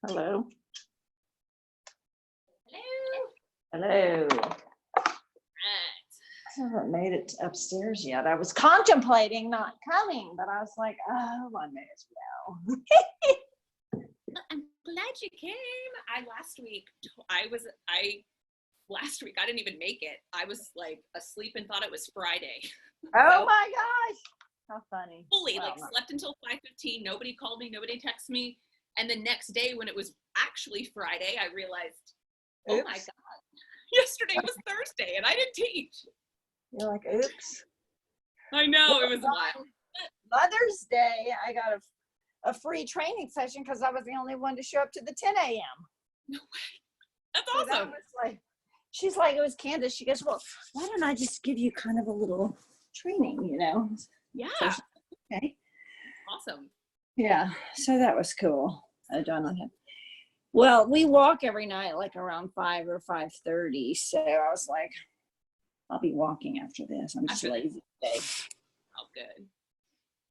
Hello. Hello. Hello. Right. I haven't made it upstairs yet. I was contemplating not coming, but I was like, oh, I may as well. Well, I'm glad you came. Last week I didn't even make it. I was like asleep and thought it was Friday. Oh my gosh. How funny. Fully slept until 5:15. Nobody called me. Nobody texted me. And the next day when it was actually Friday, I realized, oh my God, yesterday was Thursday and I didn't teach. You're like, oops. I know, it was wild. Mother's Day, I got a free training session because I was the only one to show up to the 10 a.m. No way. That's So awesome. that was like, she's like, it was Candace. She goes, well, why don't I just give you kind of a little training, you know? Yeah. So okay. Awesome. Yeah. So that was cool. I don't know. Well, we walk every night, like around 5 or 5:30. So I was like, I'll be walking after this. I'm just lazy today. Oh, good.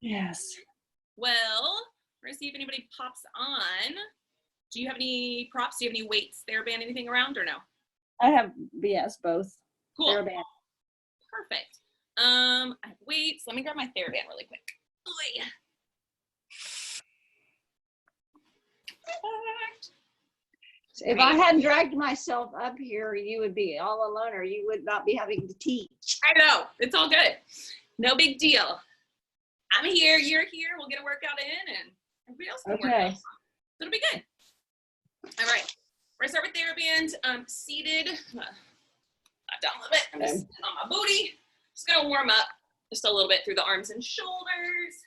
Yes. Well, we're gonna see if anybody pops on. Do you have any props? Do you have any weights, TheraBand, anything around or no? I have, yes, both. Cool. TheraBand. Perfect. I have weights. Let me grab my TheraBand really quick. Oy. Perfect. If I hadn't dragged myself up here, you would be all alone, or you would not be having to teach. I know. It's all good. No big deal. I'm here. You're here. We'll get a workout in, and everybody else can work out. So it'll be good. All right. We're gonna start with TheraBand. Seated. Down a little bit. I'm just sitting on my booty. Just gonna warm up just a little bit through the arms and shoulders.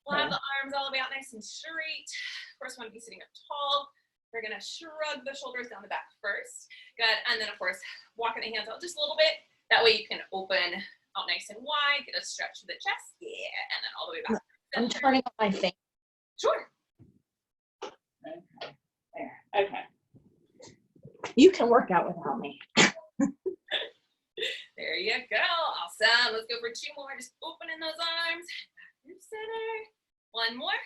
We'll have the arms all the way out nice and straight. Of course, we want to be sitting up tall. We're gonna shrug the shoulders down the back first. Good. And then of course, walking the hands out just a little bit. That way you can open out nice and wide, get a stretch to the chest. Yeah. And then all the way back. I'm turning on my thing. Sure. Okay. There. Okay. You can work out without me. There you go. Awesome. Let's go for 2 more. Just opening those arms. Back through center. 1 more.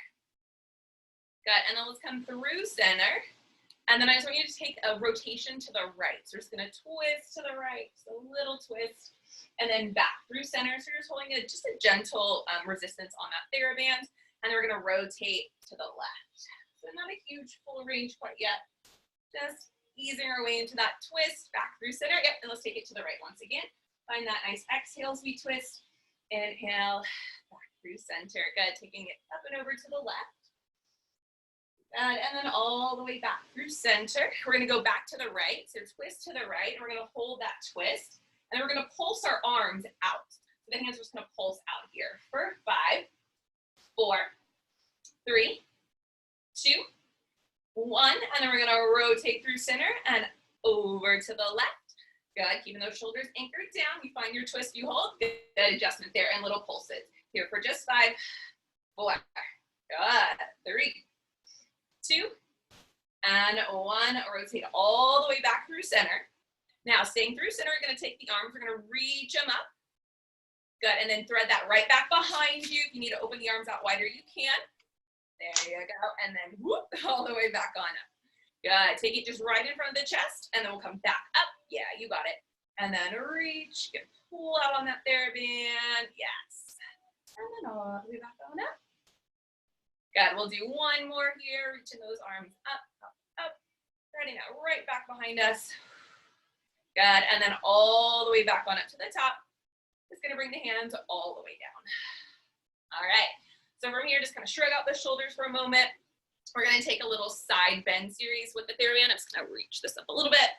Good. And then let's come through center. And then I just want you to take a rotation to the right. So we're just going to twist to the right. Just a little twist. And then back through center. So you're just holding just a gentle resistance on that TheraBand. And then we're going to rotate to the left. So not a huge full range quite yet. Just easing our way into that twist. Back through center. Yep. And let's take it to the right once again. Find that nice exhale as we twist. Inhale. Back through center. Good. Taking it up and over to the left. And then all the way back through center. We're going to go back to the right. So twist to the right. And we're going to hold that twist. And we're going to pulse our arms out. So the hands are just going to pulse out here for 5, 4, 3, 2, 1. And then we're going to rotate through center and over to the left. Good. Keeping those shoulders anchored down. You find your twist, you hold. Good adjustment there and little pulses. Here for just 5, 4, good. 3, 2, and 1. Rotate all the way back through center. Now, staying through center, we're going to take the arms. We're going to reach them up. Good. And then thread that right back behind you. If you need to open the arms out wider, you can. There you go. And then whoop, all the way back on up. Good. Take it just right in front of the chest. And then we'll come back up. Yeah, you got it. And then reach. Get pull out on that TheraBand. Yes. And then all the way back on up. Good. We'll do 1 more here. Reaching those arms up, up, up. Threading that right back behind us. Good. And then all the way back on up to the top. Just going to bring the hands all the way down. All right. So from here, just kind of shrug out the shoulders for a moment. We're going to take a little side bend series with the TheraBand. I'm just going to reach this up a little bit.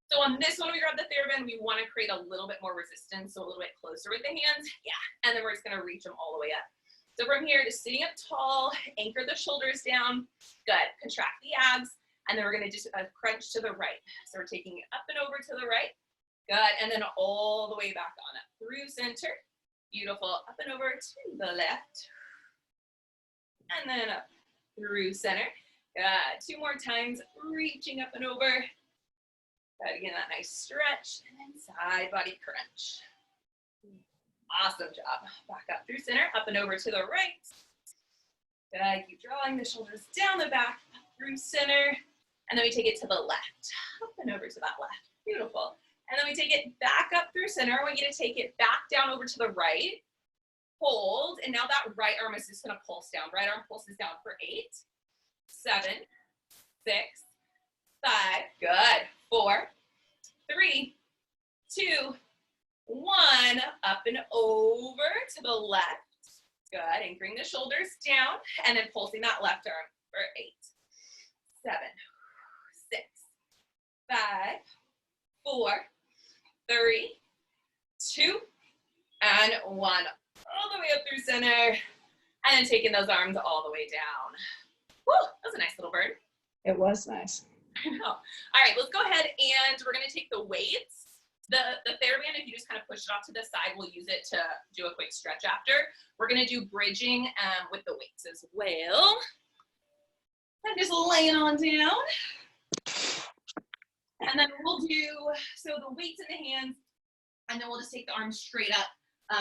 So on this one, we grab the TheraBand. We want to create a little bit more resistance, so a little bit closer with the hands. Yeah. And then we're just going to reach them all the way up. So from here, just sitting up tall, anchor the shoulders down. Good. Contract the abs. And then we're going to just crunch to the right. So we're taking it up and over to the right. Good. And then all the way back on up through center. Beautiful. Up and over to the left. And then up through center. Good. 2 more times. Reaching up and over. Good. Again, that nice stretch. And then side body crunch. Awesome job. Back up through center. Up and over to the right. Good. Keep drawing the shoulders down the back. Up through center, and then we take it to the left, up and over to that left. Beautiful. And then we take it back up through center. I want you to take it back down over to the right. Hold, and now that right arm is just gonna pulse down. Right arm pulses down for 8, 7, 6, 5, good, 4, 3, 2, 1, up and over to the left. Good, anchoring the shoulders down, and then pulsing that left arm for 8, 7, 6, 5, 4, 3, 2, and 1. All the way up through center, and then taking those arms all the way down. Woo, that was a nice little bird. It was nice. I know. All right, let's go ahead and we're gonna take the weights. The TheraBand, if you just kind of push it off to the side, we'll use it to do a quick stretch after. We're gonna do bridging with the weights as well. I'm just laying on down. And then we'll do, so the weights in the hands, and then we'll just take the arms straight up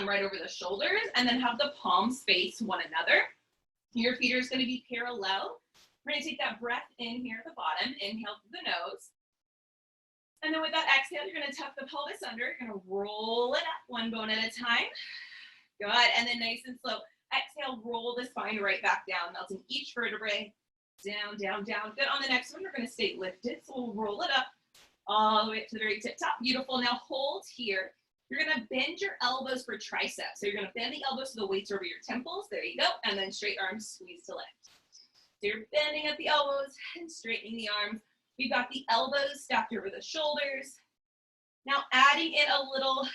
right over the shoulders, and then have the palms face one another. Your feet are just gonna be parallel. We're gonna take that breath in here at the bottom, inhale through the nose. And then with that exhale, you're gonna tuck the pelvis under, you're gonna roll it up one bone at a time. Good, and then nice and slow. Exhale, roll the spine right back down, melting each vertebrae. Down, down, down. Good, on the next one, we're gonna stay lifted, so we'll roll it up all the way up to the very tip top. Beautiful, now hold here. You're gonna bend your elbows for triceps. So you're gonna bend the elbows so the weight's over your temples. There you go, and then straight arms, squeeze to lift. So you're bending at the elbows and straightening the arms. We've got the elbows stacked over the shoulders. Now adding in a little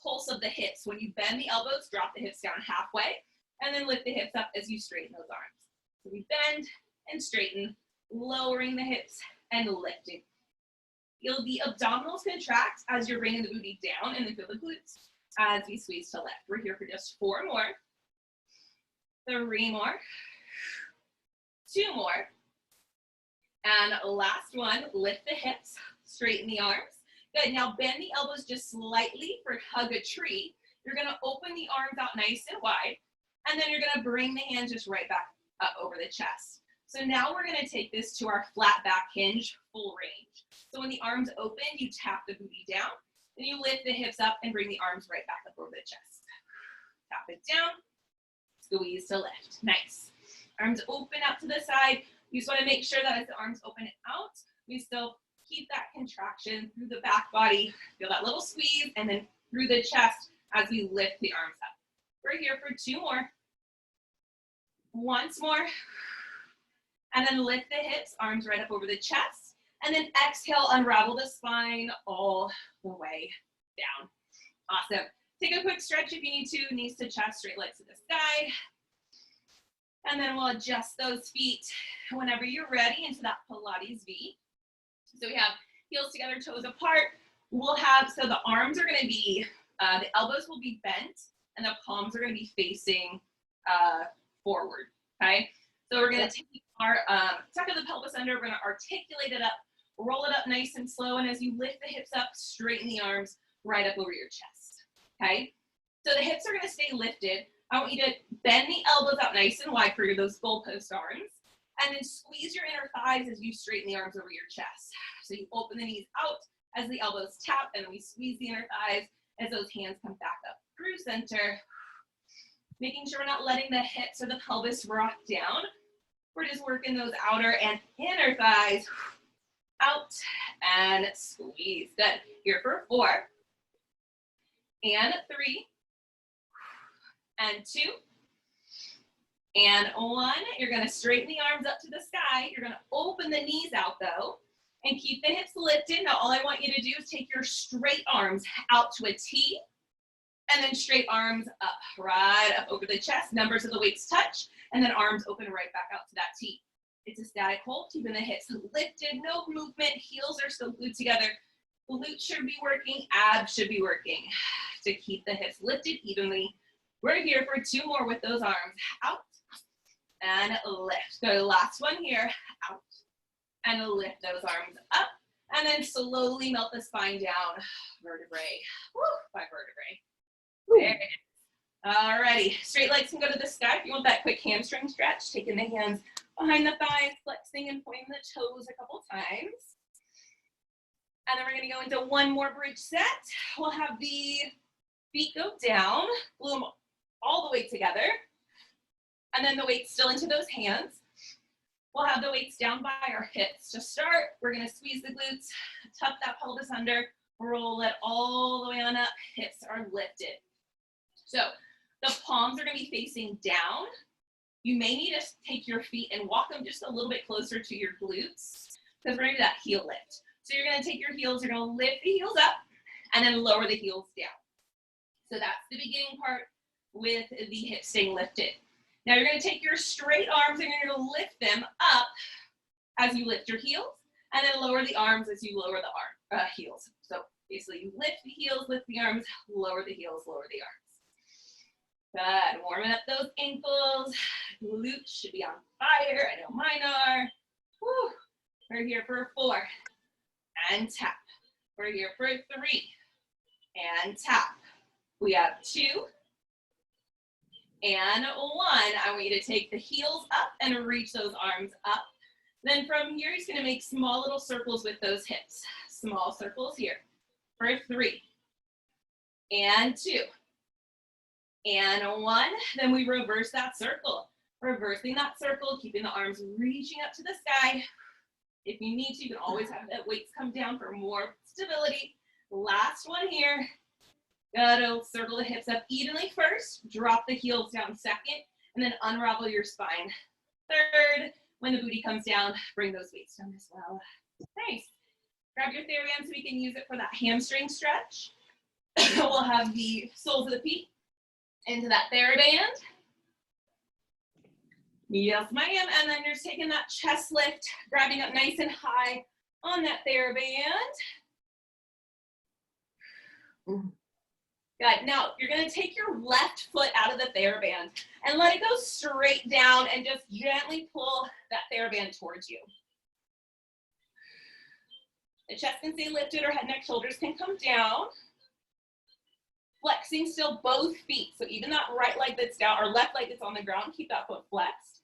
pulse of the hips. When you bend the elbows, drop the hips down halfway, and then lift the hips up as you straighten those arms. So we bend and straighten, lowering the hips and lifting. Feel the abdominals contract as you're bringing the booty down, and then feel the glutes as we squeeze to lift. We're here for just 4 more, 3 more, 2 more, and last one. Lift the hips, straighten the arms. Good, now bend the elbows just slightly for hug a tree. You're gonna open the arms out nice and wide, and then you're gonna bring the hands just right back up over the chest. So now we're gonna take this to our flat back hinge, full range. So when the arms open, you tap the booty down, then you lift the hips up and bring the arms right back up over the chest. Tap it down, squeeze to lift. Nice. Arms open out to the side. You just wanna make sure that as the arms open out, we still keep that contraction through the back body. Feel that little squeeze, and then through the chest as we lift the arms up. We're here for 2 more. Once more. And then lift the hips, arms right up over the chest. And then exhale, unravel the spine all the way down. Awesome. Take a quick stretch if you need to, knees to chest, straight legs to the sky. And then we'll adjust those feet whenever you're ready into that Pilates V. So we have heels together, toes apart. We'll have, so the arms are gonna be, the elbows will be bent, and the palms are gonna be facing forward, okay? So we're gonna take our tuck of the pelvis under, we're gonna articulate it up, roll it up nice and slow, and as you lift the hips up, straighten the arms right up over your chest, okay? So the hips are gonna stay lifted. I want you to bend the elbows out nice and wide for those goalpost arms, and then squeeze your inner thighs as you straighten the arms over your chest. So you open the knees out as the elbows tap, and then we squeeze the inner thighs as those hands come back up through center. Making sure we're not letting the hips or the pelvis rock down. We're just working those outer and inner thighs out and squeeze. Good. Here for 4 and 3 and 2 and 1. You're going to straighten the arms up to the sky. You're going to open the knees out though and keep the hips lifted. Now all I want you to do is take your straight arms out to a T, and then straight arms up, right up over the chest. Numbers of the weights touch, and then arms open right back out to that T. It's a static hold, keeping the hips lifted, no movement. Heels are still glued together. Glutes should be working, abs should be working to keep the hips lifted evenly. We're here for 2 more with those arms out and lift. Go last one here, out and lift those arms up, and then slowly melt the spine down, vertebrae, by vertebrae. There it is. Alrighty, straight legs can go to the sky. If you want that quick hamstring stretch, taking the hands behind the thighs, flexing and pointing the toes a couple times. And then we're gonna go into one more bridge set. We'll have the feet go down, glue them all the way together. And then the weight still into those hands. We'll have the weights down by our hips. To start, we're gonna squeeze the glutes, tuck that pelvis under, roll it all the way on up, hips are lifted. So the palms are gonna be facing down. You may need to take your feet and walk them just a little bit closer to your glutes because we're gonna do that heel lift. So you're gonna take your heels, you're gonna lift the heels up and then lower the heels down. So that's the beginning part with the hips staying lifted. Now you're gonna take your straight arms and you're gonna lift them up as you lift your heels and then lower the arms as you lower the heels. So basically you lift the heels, lift the arms, lower the heels, lower the arms. Good, warming up those ankles. Glutes should be on fire. I know mine are. Whew. We're here for 4 and tap. We're here for 3 and tap. We have 2 and 1. I want you to take the heels up and reach those arms up. Then from here, you're just gonna make small little circles with those hips. Small circles here for 3 and 2 and 1. Then we reverse that circle. Reversing that circle, keeping the arms reaching up to the sky. If you need to, you can always have the weights come down for more stability. Last one here. Gotta circle the hips up evenly first, drop the heels down second, and then unravel your spine. Third, when the booty comes down, bring those weights down as well. Nice. Grab your TheraBand so we can use it for that hamstring stretch. We'll have the soles of the feet into that TheraBand. Yes, ma'am. And then you're taking that chest lift, grabbing up nice and high on that TheraBand. Good. Now you're going to take your left foot out of the TheraBand and let it go straight down and just gently pull that TheraBand towards you. The chest can stay lifted or head, neck, shoulders can come down. Flexing still both feet. So even that right leg that's down or left leg that's on the ground, keep that foot flexed.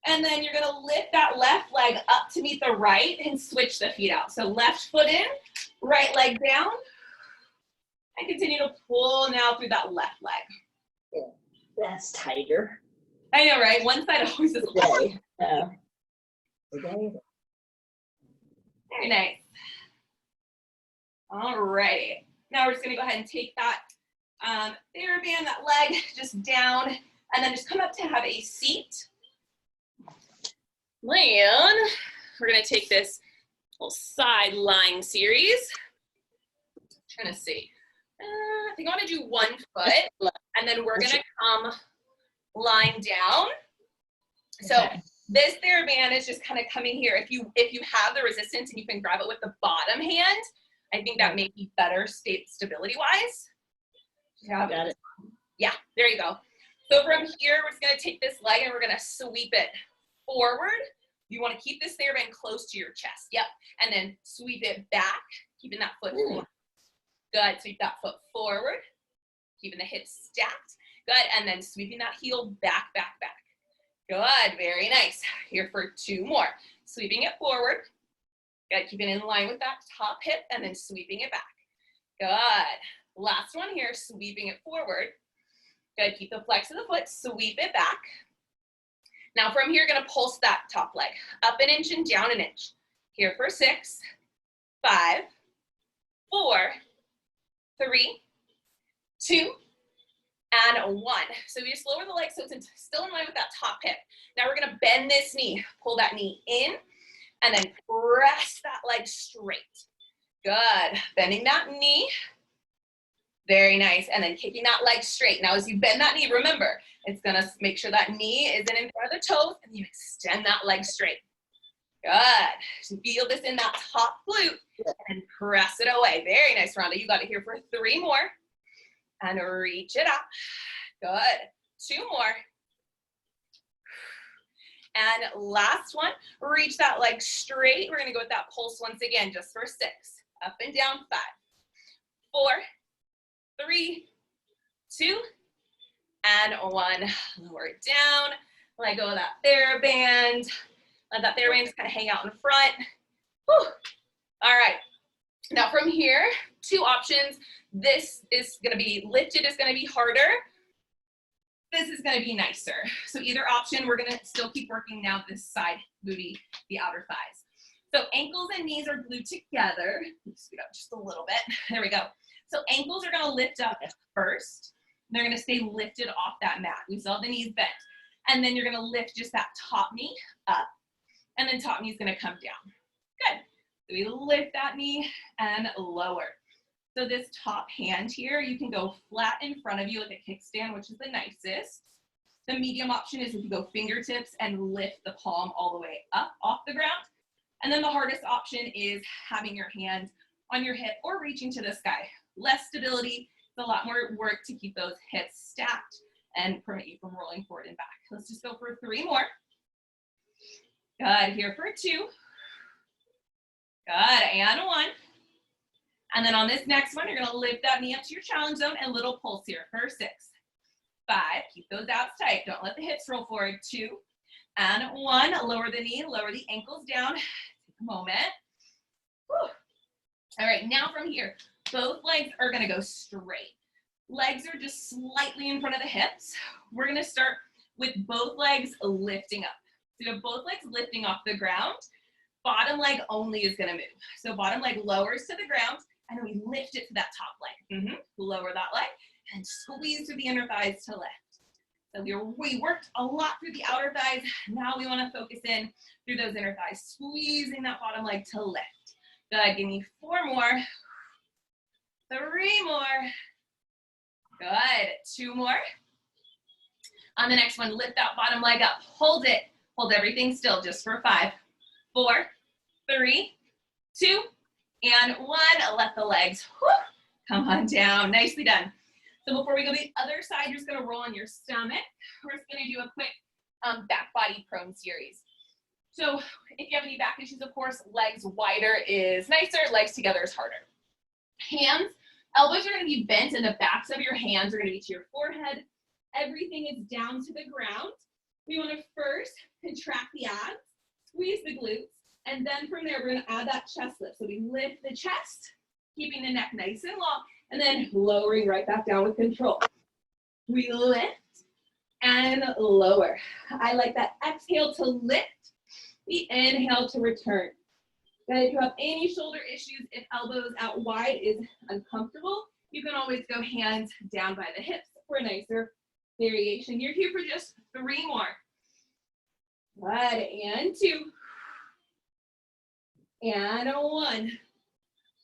And then you're gonna lift that left leg up to meet the right and switch the feet out. So left foot in, right leg down, and continue to pull now through that left leg. Yeah, that's tighter. I know, right? One side always is Today. Very nice. All right. Now we're just gonna go ahead and take that TheraBand, that leg just down, and then just come up to have a seat. Land. We're gonna take this little side lying series. Trying to see. I think I want to do 1 foot, and then we're gonna come lying down. So this TheraBand is just kind of coming here. If you have the resistance and you can grab it with the bottom hand, I think that may be better stability wise. Yeah, got it. Yeah, there you go. So from here, we're just gonna take this leg and we're gonna sweep it forward. You want to keep this TheraBand close to your chest. Yep. And then sweep it back, keeping that foot forward. Good. Sweep that foot forward, keeping the hips stacked. Good. And then sweeping that heel back, back, back. Good. Very nice. Here for 2 more. Sweeping it forward. Good. Keeping it in line with that top hip and then sweeping it back. Good. Last one here. Sweeping it forward. Good. Keep the flex of the foot. Sweep it back. Now from here, you're gonna pulse that top leg up an inch and down an inch. Here for 6, 5, 4, 3, 2, and 1. So we just lower the leg so it's still in line with that top hip. Now we're gonna bend this knee, pull that knee in, and then press that leg straight. Good, bending that knee. Very nice, and then kicking that leg straight. Now as you bend that knee, remember, it's gonna make sure that knee isn't in front of the toes, and you extend that leg straight. Good, so feel this in that top glute, and press it away. Very nice, Rhonda, you got it here for 3 more, and reach it up. Good, 2 more. And last one, reach that leg straight. We're gonna go with that pulse once again, just for 6. Up and down, 5, 4, 3, 2, and 1. Lower it down. Let go of that TheraBand. Let that TheraBand just kind of hang out in front. Whew. All right. Now from here, two options. This is going to be lifted, is going to be harder. This is going to be nicer. So either option, we're going to still keep working now this side booty, the outer thighs. So ankles and knees are glued together. Speed up just a little bit. There we go. So ankles are going to lift up first. They're going to stay lifted off that mat. We still have the knees bent. And then you're going to lift just that top knee up. And then top knee is going to come down. Good. So we lift that knee and lower. So this top hand here, you can go flat in front of you like a kickstand, which is the nicest. The medium option is if you go fingertips and lift the palm all the way up off the ground. And then the hardest option is having your hand on your hip or reaching to the sky. Less stability, it's a lot more work to keep those hips stacked and prevent you from rolling forward and back. Let's just go for 3 more. Good, here for 2. Good, and 1. And then on this next one, you're gonna lift that knee up to your challenge zone and little pulse here for 6. 5, keep those abs tight. Don't let the hips roll forward. 2, and 1. Lower the knee, lower the ankles down. Take a moment. Whew. All right, now from here, both legs are gonna go straight. Legs are just slightly in front of the hips. We're gonna start with both legs lifting up. So you have both legs lifting off the ground. Bottom leg only is gonna move. So bottom leg lowers to the ground, and then we lift it to that top leg. Lower that leg, and squeeze through the inner thighs to lift. So we worked a lot through the outer thighs. Now we wanna focus in through those inner thighs, squeezing that bottom leg to lift. Good, give me 4 more. 3 more. Good, 2 more. On the next one, lift that bottom leg up. Hold it. Hold everything still just for 5, 4, 3, 2, and 1. Let the legs come on down. Nicely done. So before we go to the other side, you're just going to roll on your stomach. We're just going to do a quick back body prone series. So if you have any back issues, of course, legs wider is nicer. Legs together is harder. Hands, elbows are going to be bent, and the backs of your hands are going to be to your forehead. Everything is down to the ground. We want to first contract the abs, squeeze the glutes, and then from there, we're going to add that chest lift. So we lift the chest, keeping the neck nice and long, and then lowering right back down with control. We lift and lower. I like that exhale to lift, the inhale to return. Now, if you have any shoulder issues, if elbows out wide is uncomfortable, you can always go hands down by the hips for a nicer variation. You're here for just 3 more. Good, and 2. And 1.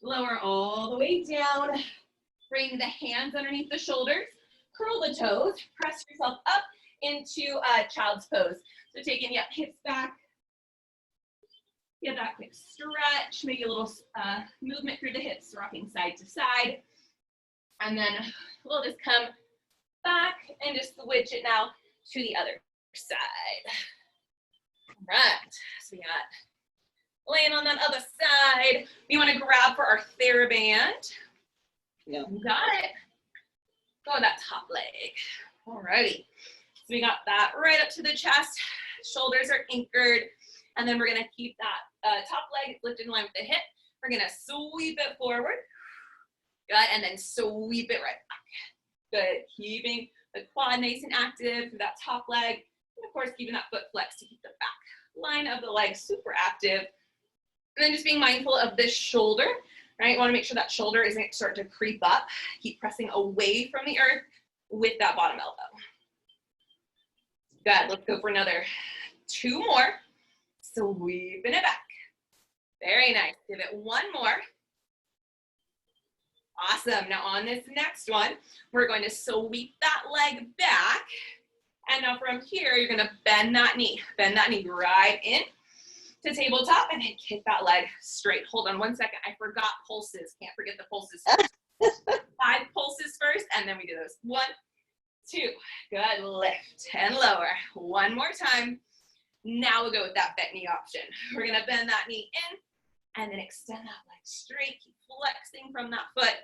Lower all the way down. Bring the hands underneath the shoulders. Curl the toes. Press yourself up into child's pose. So taking your hips back. Get that quick stretch. Maybe a little movement through the hips, rocking side to side. And then we'll just come back and just switch it now to the other side. All right. So we got laying on that other side. We want to grab for our TheraBand. Yeah. Got it. Go on that top leg. Alrighty. So we got that right up to the chest. Shoulders are anchored. And then we're going to keep that top leg lifted in line with the hip. We're going to sweep it forward. Good. And then sweep it right back. Good. Keeping the quad nice and active through that top leg. And of course, keeping that foot flexed to keep the back line of the leg super active. And then just being mindful of this shoulder, right? You want to make sure that shoulder isn't starting to creep up. Keep pressing away from the earth with that bottom elbow. Good. Let's go for another 2 more. Sweeping it back. Very nice. Give it 1 more. Awesome. Now on this next one, we're going to sweep that leg back. And now from here, you're going to bend that knee. Bend that knee right in to tabletop and then kick that leg straight. Hold on 1 second. I forgot pulses. Can't forget the pulses. 5 pulses first, and then we do those. 1, 2. Good. Lift and lower. 1 more time. Now we'll go with that bent knee option. We're going to bend that knee in and then extend that leg straight. Keep flexing from that foot.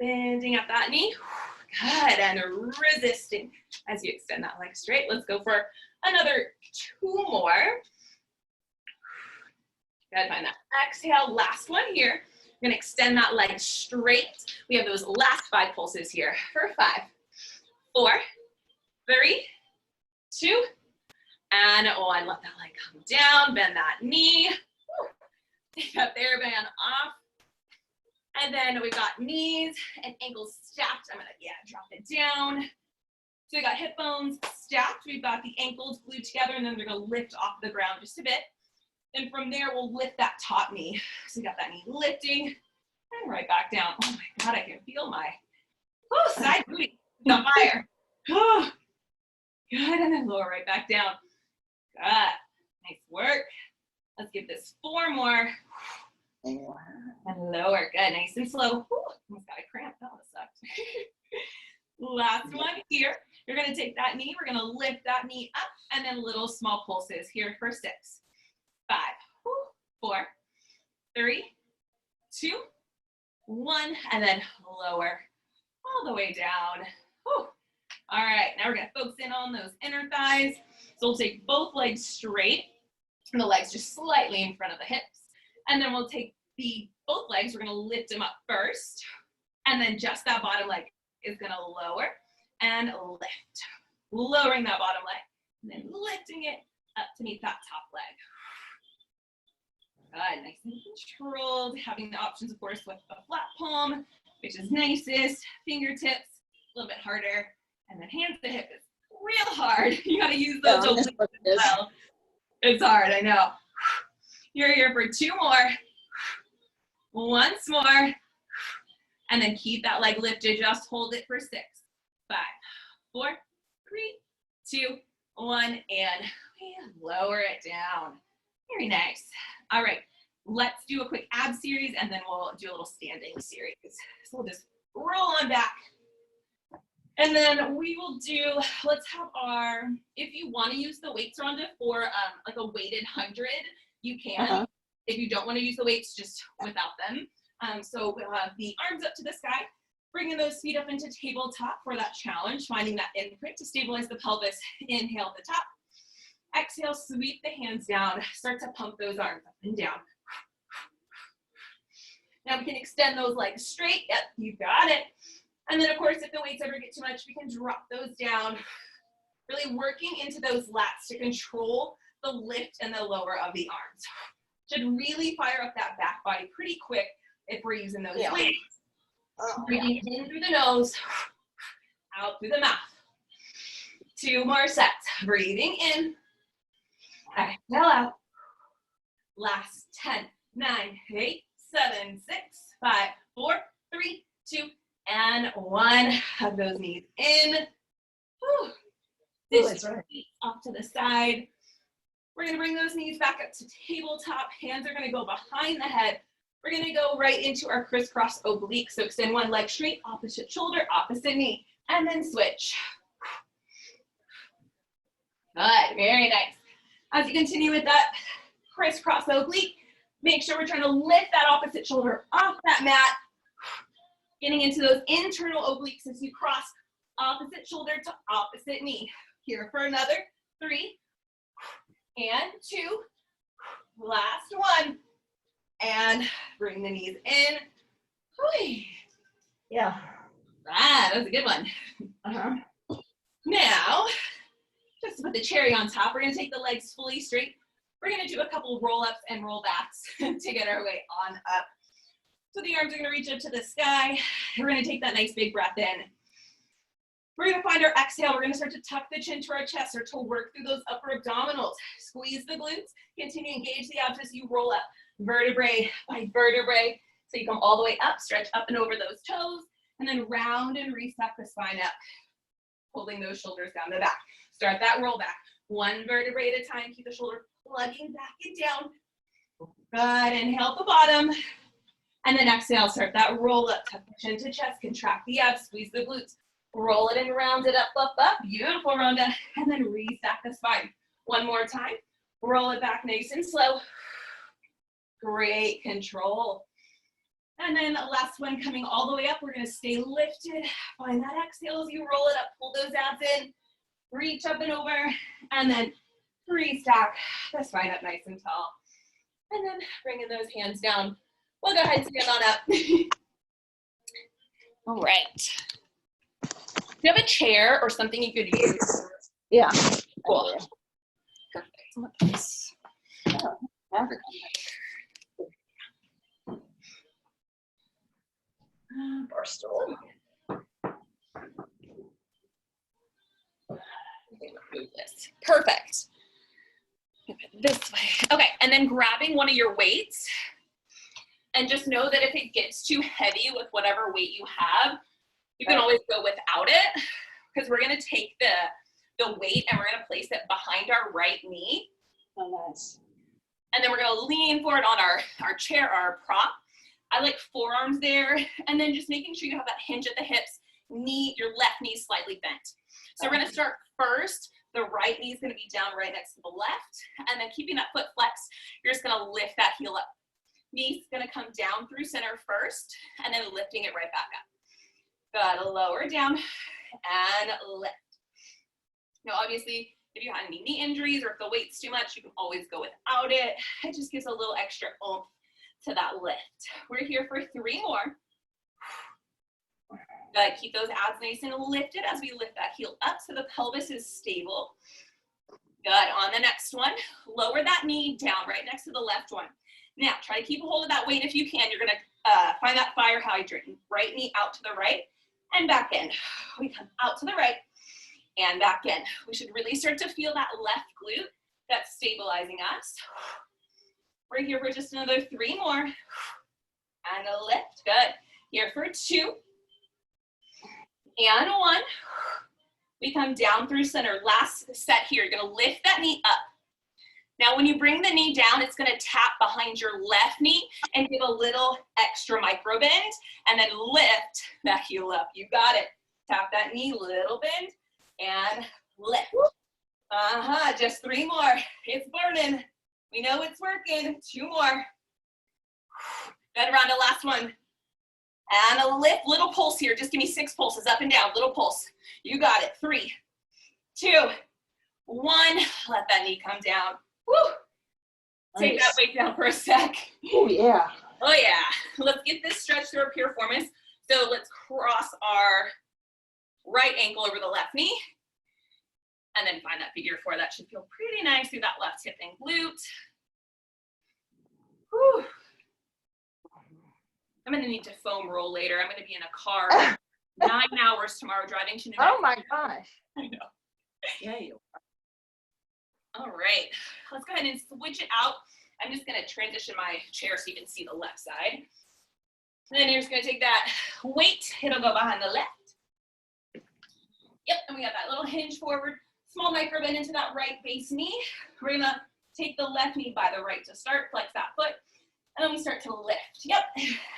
Bending up that knee. Good. And resisting as you extend that leg straight. Let's go for Another 2 more. Gotta find that. Exhale, last one here. We're gonna extend that leg straight. We have those last 5 pulses here for 5, 4, 3, 2, and 1. Let that leg come down, bend that knee. Woo. Take that TheraBand off. And then we got knees and ankles stacked. I'm gonna, drop it down. So we got hip bones stacked. We've got the ankles glued together, and then they're gonna lift off the ground just a bit. And from there, we'll lift that top knee. So we got that knee lifting and right back down. Oh my God, I can feel my side booty on fire. Oh, good, and then lower right back down. Good, nice work. Let's give this 4 more. And lower, good, nice and slow. Almost got a cramp, that one sucked. Last one here. You're gonna take that knee, we're gonna lift that knee up, and then little small pulses here for 6, 5, 4, 3, 2, 1, and then lower all the way down. Whew. All right, now we're gonna focus in on those inner thighs. So we'll take both legs straight, and the legs just slightly in front of the hips. And then we'll take both legs, we're gonna lift them up first, and then just that bottom leg is gonna lower and lift. Lowering that bottom leg, and then lifting it up to meet that top leg. Good, nice and controlled. Having the options, of course, with a flat palm, which is nicest, fingertips, a little bit harder, and then hands to hip is real hard. You gotta use those obliques as well. It's hard, I know. You're here for 2 more. Once more. And then keep that leg lifted. Just hold it for 6, 5, 4, 3, 2, 1, and we lower it down. Very nice. All right, let's do a quick ab series, and then we'll do a little standing series. So we'll just roll on back. And then we will do, let's have our, if you want to use the weights, Rhonda, for like a weighted 100, you can. If you don't want to use the weights, just without them. So we'll have the arms up to the sky, bringing those feet up into tabletop for that challenge, finding that imprint to stabilize the pelvis. Inhale at the top. Exhale, sweep the hands down. Start to pump those arms up and down. Now we can extend those legs straight. Yep, you got it. And then, of course, if the weights ever get too much, we can drop those down. Really working into those lats to control the lift and the lower of the arms. Should really fire up that back body pretty quick if we're using those weights. Breathing in through the nose, out through the mouth. 2 more sets. Breathing in. Exhale out. Last 10, 9, 8, 7, 6, 5, 4, 3, 2, and 1. Hug those knees in. Whew. This feet off to the side. We're gonna bring those knees back up to tabletop. Hands are gonna go behind the head. We're gonna go right into our crisscross oblique. So extend one leg straight, opposite shoulder, opposite knee, and then switch. Good, very nice. As you continue with that crisscross oblique, make sure we're trying to lift that opposite shoulder off that mat. Getting into those internal obliques as you cross opposite shoulder to opposite knee. Here for another 3 and 2. Last 1. And bring the knees in. Whee. Yeah. Ah, that was a good one. Now, just to put the cherry on top, we're going to take the legs fully straight. We're going to do a couple roll-ups and roll-backs to get our way on up. So the arms are going to reach up to the sky. We're going to take that nice big breath in. We're going to find our exhale. We're going to start to tuck the chin to our chest or to work through those upper abdominals. Squeeze the glutes. Continue to engage the abs as you roll up, vertebrae by vertebrae. So you come all the way up, stretch up and over those toes, and then round and reset the spine up, holding those shoulders down the back. Start that roll back. 1 vertebrae at a time. Keep the shoulder plugging back and down. Good. Inhale at the bottom. And then exhale, start that roll up. Tuck the chin to chest. Contract the abs. Squeeze the glutes. Roll it and round it up, up, up. Beautiful, Rhonda. And then reset the spine. 1 more time. Roll it back nice and slow. Great control. And then the last one coming all the way up. We're going to stay lifted. Find that exhale as you roll it up. Pull those abs in. reach up and over, and then re-stack the spine up nice and tall. And then bringing those hands down. We'll go ahead and stand on up. All right. Do you have a chair or something you could use? Yeah. Cool. Perfect. Bar stool. Move this. Perfect. Move it this way. Okay, and then grabbing one of your weights, and just know that if it gets too heavy with whatever weight you have, you can always go without it, because we're gonna take the weight and we're gonna place it behind our right knee. Oh, nice. And then we're gonna lean forward on our chair, our prop. I like forearms there, and then just making sure you have that hinge at the hips, your left knee slightly bent. So we're gonna start first. The right knee is gonna be down right next to the left, and then keeping that foot flexed, you're just gonna lift that heel up. Knee's gonna come down through center first, and then lifting it right back up. Gotta lower down and lift. Now, obviously, if you have any knee injuries or if the weight's too much, you can always go without it. It just gives a little extra oomph to that lift. We're here for 3 more. Gotta keep those abs nice and lifted as we lift that heel up so the pelvis is stable. Good. On the next one, lower that knee down right next to the left one. Now, try to keep a hold of that weight if you can. You're gonna find that fire hydrant. Right knee out to the right and back in. We come out to the right and back in. We should really start to feel that left glute that's stabilizing us. We're here for just another 3 more. And a lift. Good. Here for 2. And 1. We come down through center. Last set here. You're going to lift that knee up. Now, when you bring the knee down, it's going to tap behind your left knee and give a little extra micro bend, and then lift that heel up. You got it. Tap that knee, little bend, and lift. Just 3 more. It's burning. We know it's working. 2 more. Good, Rhonda, last one. And a lift, little pulse here. Just give me 6 pulses, up and down, little pulse. You got it. 3, 2, 1. Let that knee come down. Woo. Take Nice. that weight down for a sec. Oh, yeah. Oh, yeah. Let's get this stretch through our piriformis. So let's cross our right ankle over the left knee. And then find that figure 4. That should feel pretty nice through that left hip and glute. Whew. I'm going to need to foam roll later. I'm going to be in a car 9 hours tomorrow driving to New Mexico. Oh, my gosh. I know. Yeah, you All right. Let's go ahead and switch it out. I'm just going to transition my chair so you can see the left side. And then you're just going to take that weight. It'll go behind the left. Yep. And we got that little hinge forward. Small micro bend into that right base knee. We're going to take the left knee by the right to start. Flex that foot. And then we start to lift. Yep.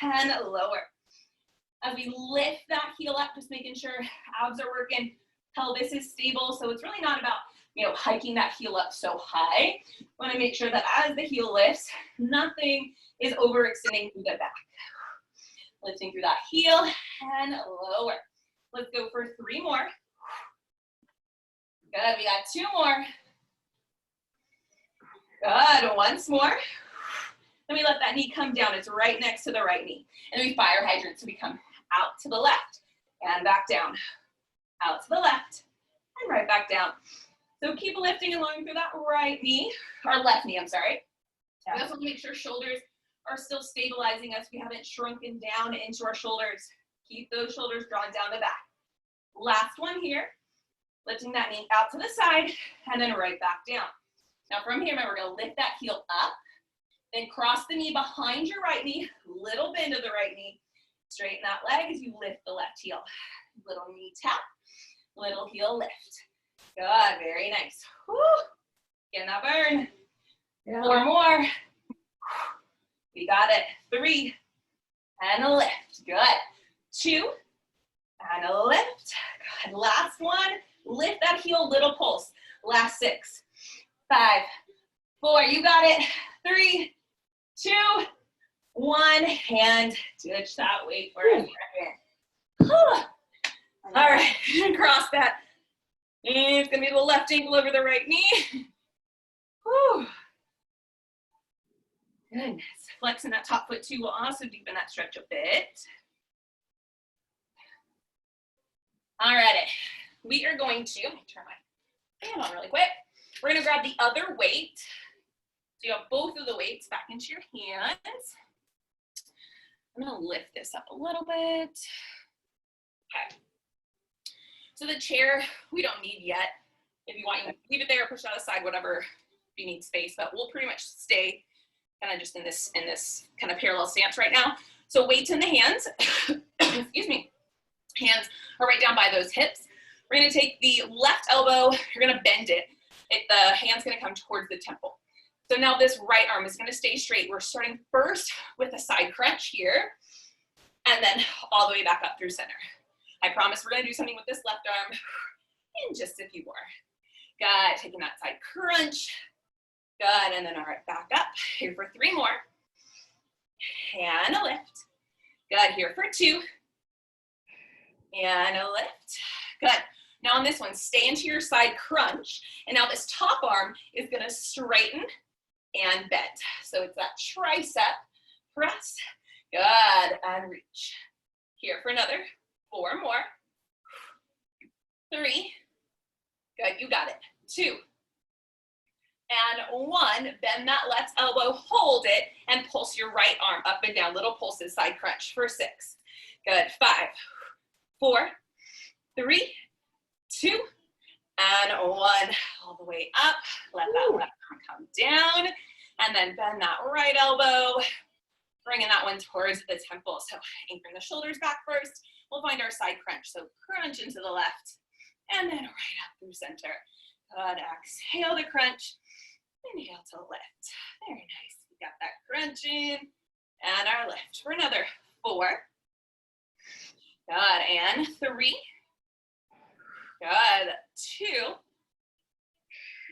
And lower. As we lift that heel up, just making sure abs are working. Pelvis is stable. So it's really not about, hiking that heel up so high. We want to make sure that as the heel lifts, nothing is overextending through the back. Lifting through that heel and lower. Let's go for 3 more. Good, we got 2 more. Good, once more. Then we let that knee come down. It's right next to the right knee. And we fire hydrant, so we come out to the left and back down. Out to the left and right back down. So keep lifting and lowering through that right knee, or left knee, I'm sorry. Yeah. We also want to make sure shoulders are still stabilizing us. We haven't shrunken down into our shoulders. Keep those shoulders drawn down the back. Last one here. Lifting that knee out to the side and then right back down. Now from here, remember, we're going to lift that heel up, then cross the knee behind your right knee, little bend of the right knee. Straighten that leg as you lift the left heel. Little knee tap, little heel lift. Good, very nice. Woo. Getting that burn. Yeah. 4 more. We got it. 3 and a lift. Good. 2 and a lift. Good. Last one. Lift that heel, little pulse. Last 6, 5, 4. You got it. 3, 2, 1. And ditch that weight for a second. All right. Cross that It's gonna be the left ankle over the right knee. Whew. Goodness. Flexing that top foot too will also deepen that stretch a bit. Alrighty. We are going to, let me turn my fan on really quick. We're gonna grab the other weight. So you have both of the weights back into your hands. I'm gonna lift this up a little bit. Okay. So the chair, we don't need yet. If you want, you can leave it there, push it aside, whatever, if you need space, but we'll pretty much stay kind of just in this kind of parallel stance right now. So weights in the hands, excuse me. Hands are right down by those hips. We're gonna take the left elbow, you're gonna bend it. The hand's gonna come towards the temple. So now this right arm is gonna stay straight. We're starting first with a side crunch here, and then all the way back up through center. I promise we're gonna do something with this left arm in just a few more. Good, taking that side crunch. Good, and then all right, back up. Here for 3 more. And a lift. Good, here for 2. And a lift. Good. Now on this one, stay into your side crunch. And now this top arm is gonna straighten and bend. So it's that tricep press. Good, and reach. Here for another 4 more. 3. Good, you got it. 2. And 1, bend that left elbow, hold it, and pulse your right arm up and down. Little pulses, side crunch for 6. Good, 5, 4, 3, 2, and 1. All the way up. Let that left arm come down. And then bend that right elbow, bringing that one towards the temple. So anchoring the shoulders back first. We'll find our side crunch. So crunch into the left, and then right up through center. Good, exhale to crunch. Inhale to lift. Very nice. We got that crunch in. And our lift for another 4. Good, and 3. Good, 2.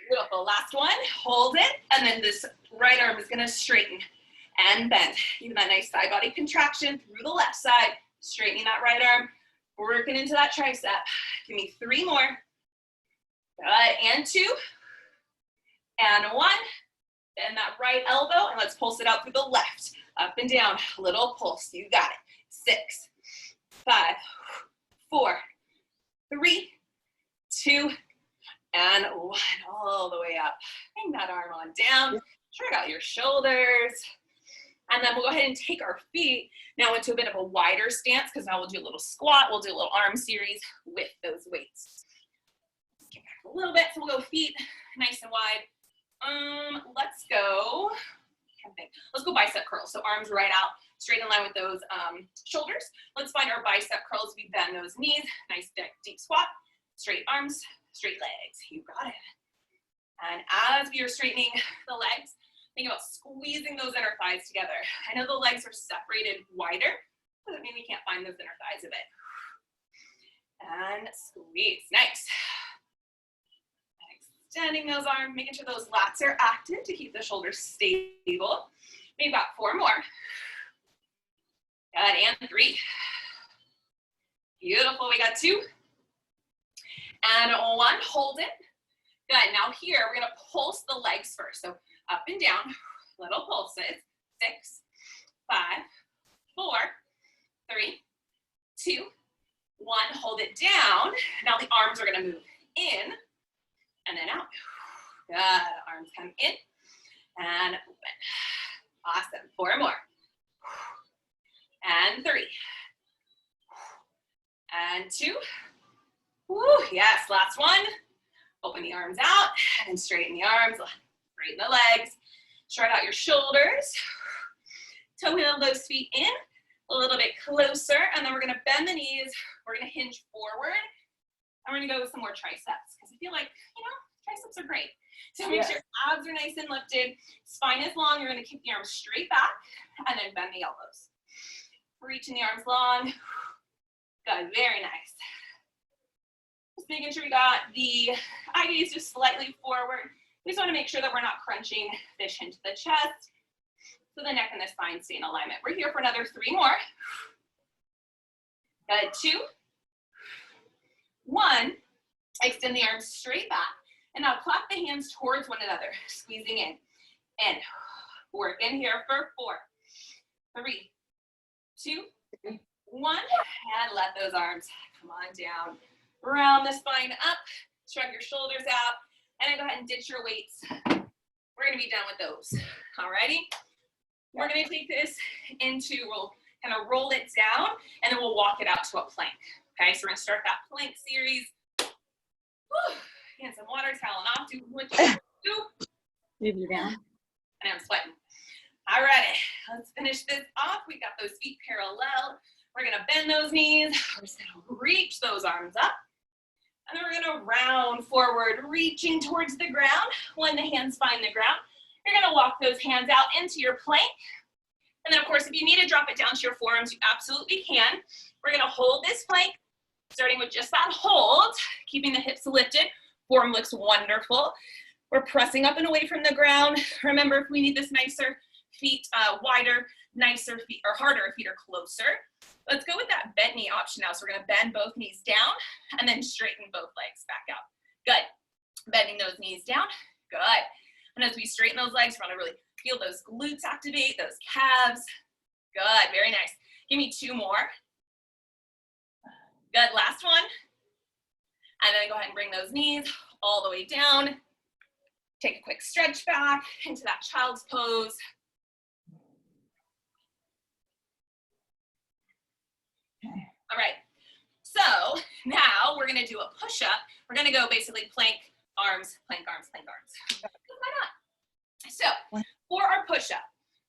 Beautiful, last one. Hold it, and then this right arm is gonna straighten and bend. Give that nice side body contraction through the left side, straightening that right arm, working into that tricep. Give me 3 more. Good, and 2. And 1, bend that right elbow, and let's pulse it out through the left. Up and down, little pulse, you got it. 6, 5, 4, 3, 2, and 1, all the way up. Bring that arm on down, spread out your shoulders. And then we'll go ahead and take our feet now into a bit of a wider stance, because now we'll do a little squat, we'll do a little arm series with those weights. Get back a little bit, so we'll go feet nice and wide. Let's go bicep curls. So arms right out, straight in line with those shoulders. Let's find our bicep curls. We bend those knees, nice deep squat, straight arms, straight legs. You got it. And as we are straightening the legs, think about squeezing those inner thighs together. I know the legs are separated wider, doesn't mean we can't find those inner thighs a bit. And squeeze, nice. Extending those arms, making sure those lats are active to keep the shoulders stable. We've got 4 more. Good, and 3. Beautiful, we got 2. And 1, hold it. Good, now here, we're gonna pulse the legs first. So up and down, little pulses. 6, 5, 4, 3, 2, 1. Hold it down. Now the arms are gonna move in and then out. Good, arms come in and open. Awesome, 4 more. And 3. And 2. Woo, yes, last one. Open the arms out and straighten the arms, straighten the legs, straight out your shoulders. Toe heel those feet in a little bit closer, and then we're gonna bend the knees, we're gonna hinge forward, and we're gonna go with some more triceps, because I feel like, triceps are great. So make sure abs are nice and lifted, spine is long, you're gonna keep the arms straight back, and then bend the elbows. Reaching the arms long. Good, very nice. Just making sure we got the eye gaze just slightly forward. We just want to make sure that we're not crunching the chin to the chest, so the neck and the spine stay in alignment. We're here for another 3 more. Good, 2, 1, Extend the arms straight back. And now clap the hands towards one another, squeezing in. And work in here for 4, 3, 2, 1. And let those arms come on down. Round the spine up. Shrug your shoulders out. And then go ahead and ditch your weights. We're going to be done with those. Alrighty? We're going to take this into, we'll kind of roll it down, and then we'll walk it out to a plank. Okay, so we're going to start that plank series. Whew. Get some water, towel off. Do what you do. Move you down. And I'm sweating. All right, let's finish this off. We got those feet parallel. We're going to bend those knees. We're just going to reach those arms up. And then we're going to round forward, reaching towards the ground. When the hands find the ground, you're going to walk those hands out into your plank. And then, of course, if you need to drop it down to your forearms, you absolutely can. We're going to hold this plank, starting with just that hold, keeping the hips lifted. Form looks wonderful. We're pressing up and away from the ground. Remember, if we need this nicer feet, wider, nicer feet, or harder feet are closer. Let's go with that bent knee option now. So we're going to bend both knees down and then straighten both legs back out. Good. Bending those knees down. Good. And as we straighten those legs, we're going to really feel those glutes activate, those calves. Good. Very nice. Give me 2 more. Good. Last one. And then go ahead and bring those knees all the way down. Take a quick stretch back into that child's pose. Okay. All right, so now we're gonna do a push-up. We're gonna go basically plank, arms, plank, arms, plank, arms. Why not? So for our push-up,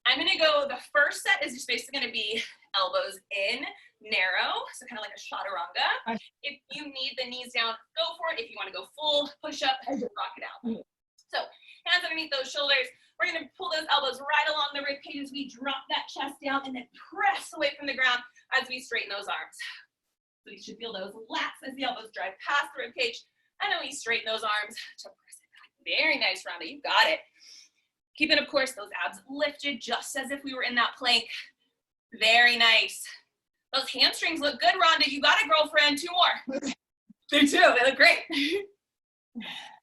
I'm gonna go, the first set is just basically gonna be elbows in, narrow, so kind of like a chaturanga. If you need the knees down, go for it. If you wanna go full push-up, rock it out. So hands underneath those shoulders. We're gonna pull those elbows right along the rib cage as we drop that chest down and then press away from the ground as we straighten those arms. So you should feel those lats as the elbows drive past the rib cage, and then we straighten those arms to press it back. Very nice, Rhonda, you got it. Keeping, of course, those abs lifted just as if we were in that plank. Very nice. Those hamstrings look good, Rhonda. You got it, girlfriend. 2 more. They do, they look great.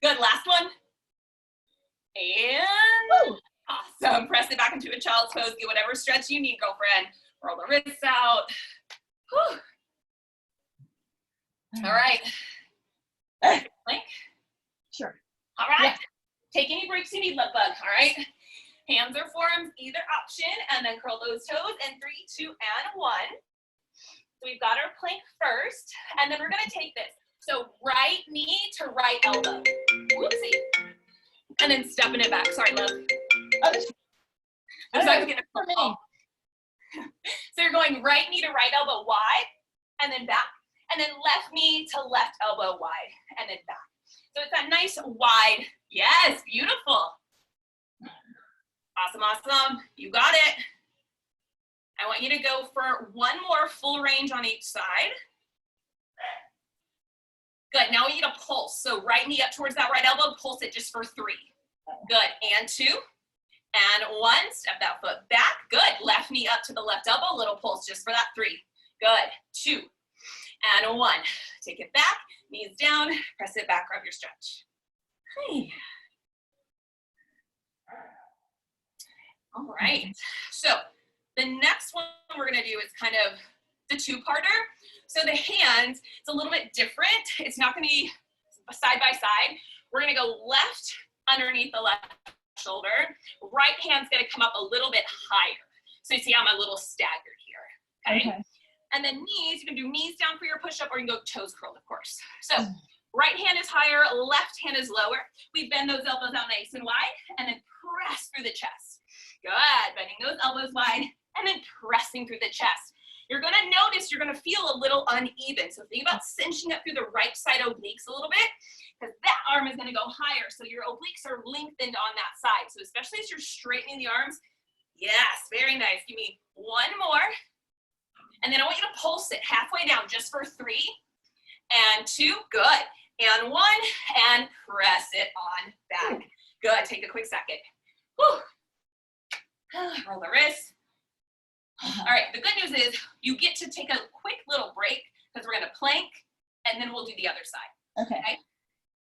Good, last one. And woo. Awesome. Press it back into a child's pose. Get whatever stretch you need, girlfriend. Roll the wrists out. Whew. All right. Plank. Sure. All right. Yeah. Take any breaks you need, love bug. All right. Hands or forearms, either option, and then curl those toes in 3, 2, and 1. So we've got our plank first, and then we're gonna take this. So right knee to right elbow. Whoopsie. And then stepping it back. Sorry, love. I'm getting a call. So you're going right knee to right elbow wide, and then back. And then left knee to left elbow wide, and then back. So it's that nice wide. Yes, beautiful. Awesome, awesome. You got it. I want you to go for 1 more full range on each side. Good, now I want you to pulse. So right knee up towards that right elbow, pulse it just for 3. Good, and 2, and 1. Step that foot back. Good, left knee up to the left elbow, little pulse just for that 3. Good, 2, and 1. Take it back, knees down, press it back, grab your stretch. Hey. All right, so the next one we're gonna do is kind of the 2-parter. So the hands, it's a little bit different. It's not gonna be side by side. We're gonna go left underneath the left shoulder. Right hand's gonna come up a little bit higher. So you see I'm a little staggered here, okay? And then knees, you can do knees down for your push-up, or you can go toes curled, of course. So right hand is higher, left hand is lower. We bend those elbows out nice and wide, and then press through the chest. Good, bending those elbows wide, and then pressing through the chest. You're gonna notice you're gonna feel a little uneven. So think about cinching up through the right side obliques a little bit, because that arm is gonna go higher. So your obliques are lengthened on that side. So especially as you're straightening the arms, yes, very nice. Give me 1 more. And then I want you to pulse it halfway down just for 3 and 2, good. And 1, and press it on back. Good, take a quick second. Whew. Roll the wrists. All right, the good news is you get to take a quick little break because we're gonna plank and then we'll do the other side. Okay.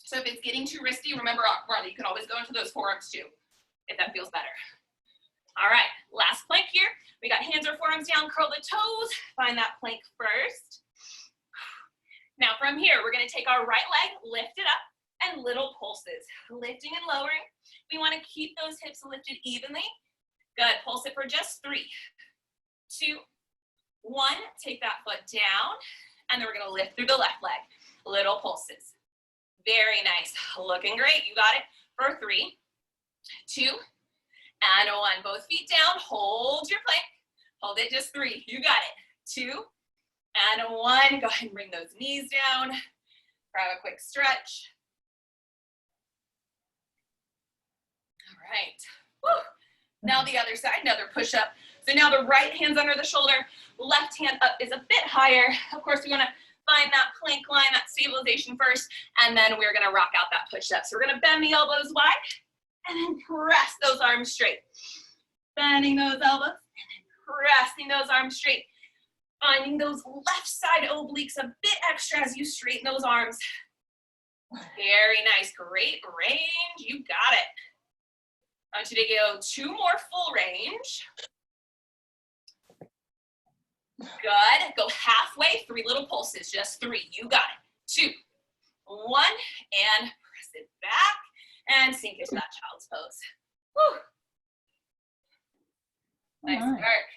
So if it's getting too risky, remember, you can always go into those forearms too, if that feels better. All right, last plank here. We got hands or forearms down, curl the toes, find that plank first. Now from here, we're gonna take our right leg, lift it up, and little pulses, lifting and lowering. We wanna keep those hips lifted evenly. Good, pulse it for just 3, 2, 1. Take that foot down, and then we're gonna lift through the left leg. Little pulses. Very nice, looking great, you got it. For 3, 2, and 1. Both feet down, hold your plank. Hold it, just 3, you got it. 2, and 1. Go ahead and bring those knees down. Grab a quick stretch. All right. Woo. Now the other side, another push up. So now the right hand's under the shoulder, left hand up is a bit higher. Of course, we want to find that plank line, that stabilization first, and then we're going to rock out that push up. So we're going to bend the elbows wide and then press those arms straight. Bending those elbows and then pressing those arms straight. Finding those left side obliques a bit extra as you straighten those arms. Very nice, great range, you got it. I want you to go 2 more full range. Good, go halfway, 3 little pulses, just 3, you got it. 2, 1, and press it back, and sink into that child's pose. Woo. Nice work.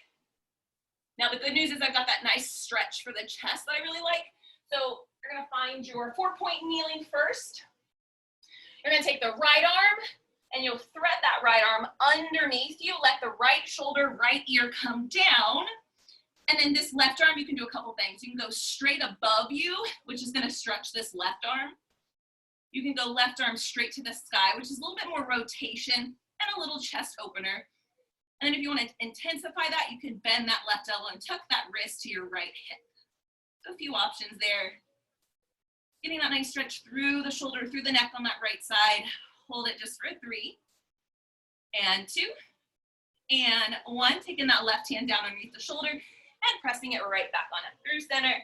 Now the good news is I've got that nice stretch for the chest that I really like. So you're gonna find your 4-point kneeling first. You're gonna take the right arm and you'll thread that right arm underneath you. Let the right shoulder, right ear come down. And then this left arm, you can do a couple things. You can go straight above you, which is gonna stretch this left arm. You can go left arm straight to the sky, which is a little bit more rotation and a little chest opener. And then if you want to intensify that, you can bend that left elbow and tuck that wrist to your right hip. So a few options there. Getting that nice stretch through the shoulder, through the neck on that right side. Hold it just for 3, and 2, and 1. Taking that left hand down underneath the shoulder and pressing it right back on it through center.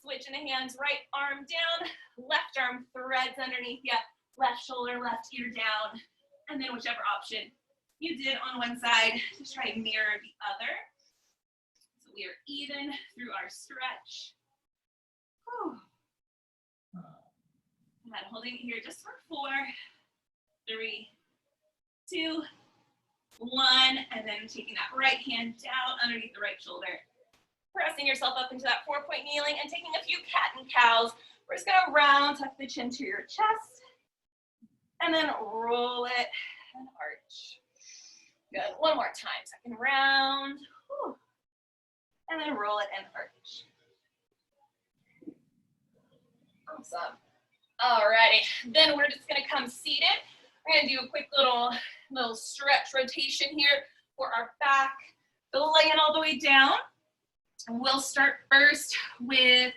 Switching the hands, right arm down, left arm threads underneath you, left shoulder, left ear down, and then whichever option you did on one side, just try and mirror the other. So we are even through our stretch. Whew. And holding it here just for 4, 3, 2, 1, and then taking that right hand down underneath the right shoulder. Pressing yourself up into that 4-point kneeling and taking a few cat and cows. We're just gonna round, tuck the chin to your chest, and then roll it and arch. Good, 1 more time, second round. Whew. And then roll it and arch. Awesome. Alrighty, then we're just gonna come seated. We're gonna do a quick little stretch rotation here for our back. So laying all the way down. We'll start first with,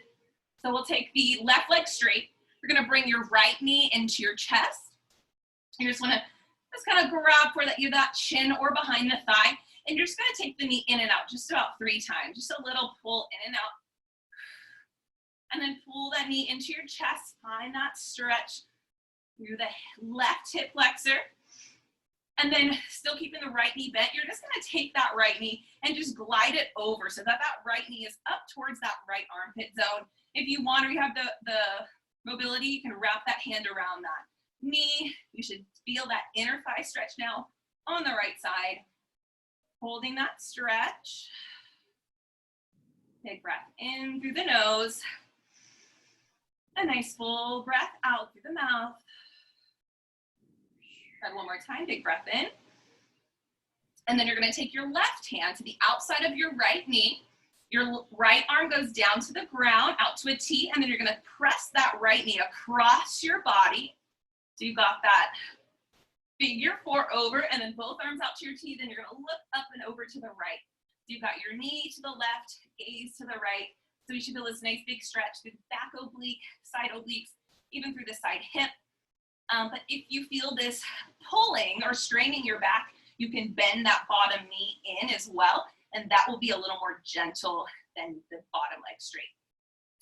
so we'll take the left leg straight. You're gonna bring your right knee into your chest. You just wanna kind of grab for that chin or behind the thigh, and you're just gonna take the knee in and out just about 3 times, just a little pull in and out. And then pull that knee into your chest, find that stretch through the left hip flexor. And then still keeping the right knee bent, you're just gonna take that right knee and just glide it over so that right knee is up towards that right armpit zone. If you want, or you have the mobility, you can wrap that hand around that knee. You should feel that inner thigh stretch now on the right side. Holding that stretch. Big breath in through the nose. A nice full breath out through the mouth. And 1 more time, big breath in. And then you're gonna take your left hand to the outside of your right knee. Your right arm goes down to the ground, out to a T, and then you're gonna press that right knee across your body. So you got that figure 4 over, and then both arms out to your T, then you're gonna look up and over to the right. So you've got your knee to the left, gaze to the right. So you should feel this nice big stretch through the back oblique, side obliques, even through the side hip. But if you feel this pulling or straining your back, you can bend that bottom knee in as well, and that will be a little more gentle than the bottom leg straight.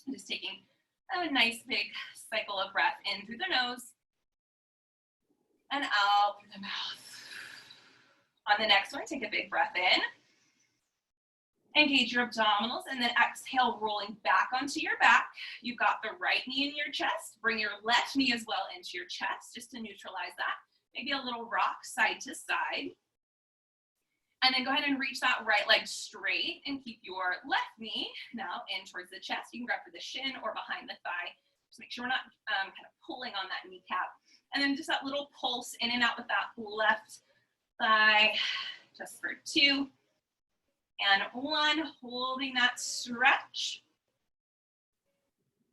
Just taking a nice big cycle of breath in through the nose and out through the mouth. On the next one, take a big breath in. Engage your abdominals, and then exhale, rolling back onto your back. You've got the right knee in your chest. Bring your left knee as well into your chest, just to neutralize that. Maybe a little rock side to side. And then go ahead and reach that right leg straight and keep your left knee now in towards the chest. You can grab for the shin or behind the thigh. Just make sure we're not kind of pulling on that kneecap. And then just that little pulse in and out with that left thigh, just for 2 and 1, holding that stretch.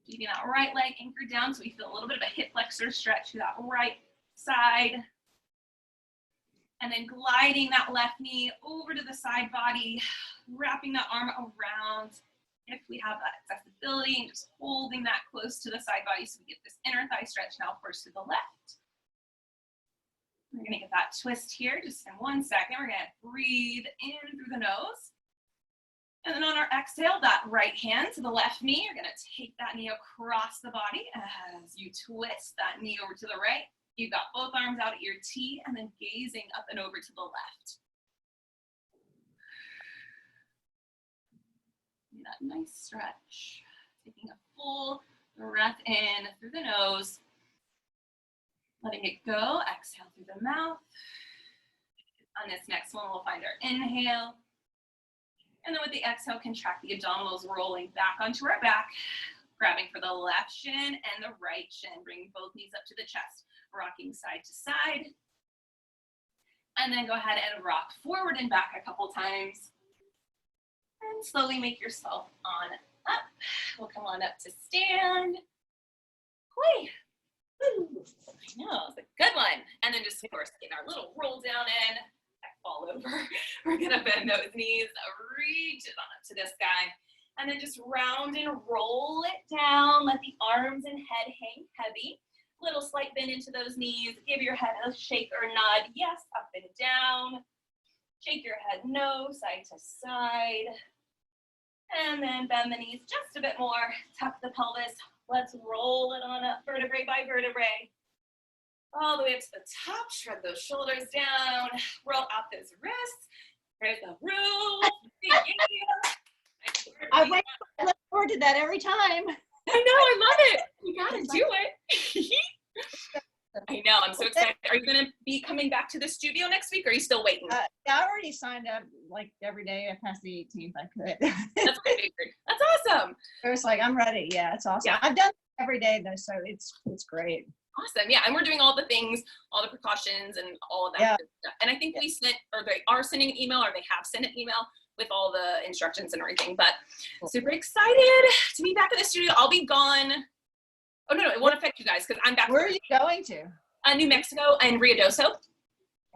Keeping that right leg anchored down so we feel a little bit of a hip flexor stretch to that right side. And then gliding that left knee over to the side body, wrapping that arm around if we have that accessibility, and just holding that close to the side body so we get this inner thigh stretch now first to the left. We're gonna get that twist here just in 1 second. We're gonna breathe in through the nose. And then on our exhale, that right hand to the left knee, you're gonna take that knee across the body as you twist that knee over to the right. You've got both arms out at your T and then gazing up and over to the left. That nice stretch. Taking a full breath in through the nose. Letting it go, exhale through the mouth. On this next one, we'll find our inhale. And then with the exhale, contract the abdominals, rolling back onto our back, grabbing for the left shin and the right shin, bringing both knees up to the chest, rocking side to side. And then go ahead and rock forward and back a couple times. And slowly make yourself on up. We'll come on up to stand. Whee! I know, it's a good one. And then just, of course, get our little roll down in, fall over. We're gonna bend those knees, reach it on up to the sky. And then just round and roll it down. Let the arms and head hang heavy. Little slight bend into those knees. Give your head a shake or nod. Yes, up and down. Shake your head no, side to side. And then bend the knees just a bit more. Tuck the pelvis. Let's roll it on up, vertebrae by vertebrae. All the way up to the top. Shred those shoulders down. Roll out those wrists. Raise the roof. I look forward to that every time. I know, I love it. You gotta do it. I know, I'm so excited. Are you gonna be coming back to the studio next week, or are you still waiting? I already signed up like every day past the 18th I could. That's what I figured. That's awesome. I was like, I'm ready. Yeah, it's awesome. Yeah. I've done it every day though, so it's great. Awesome. Yeah, and we're doing all the things, all the precautions and all of that Yeah. good stuff. And I think we sent, or they are sending an email, or they have sent an email with all the instructions and everything. But super excited to be back in the studio. I'll be gone. Oh, no, it won't affect you guys because I'm back. Where are you going to? New Mexico and Ruidoso.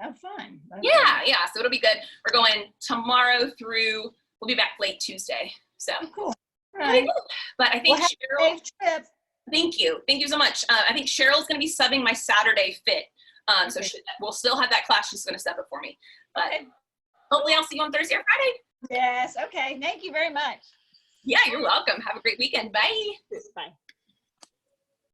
Oh, fun. Yeah, yeah. So it'll be good. We're going tomorrow through, we'll be back late Tuesday. So cool. Right. But I think Cheryl, trip. thank you so much. I think Cheryl's going to be subbing my Saturday fit. So we'll still have that class. She's going to sub it for me. But hopefully I'll see you on Thursday or Friday. Yes. Okay. Thank you very much. Yeah, you're welcome. Have a great weekend. Bye. Bye.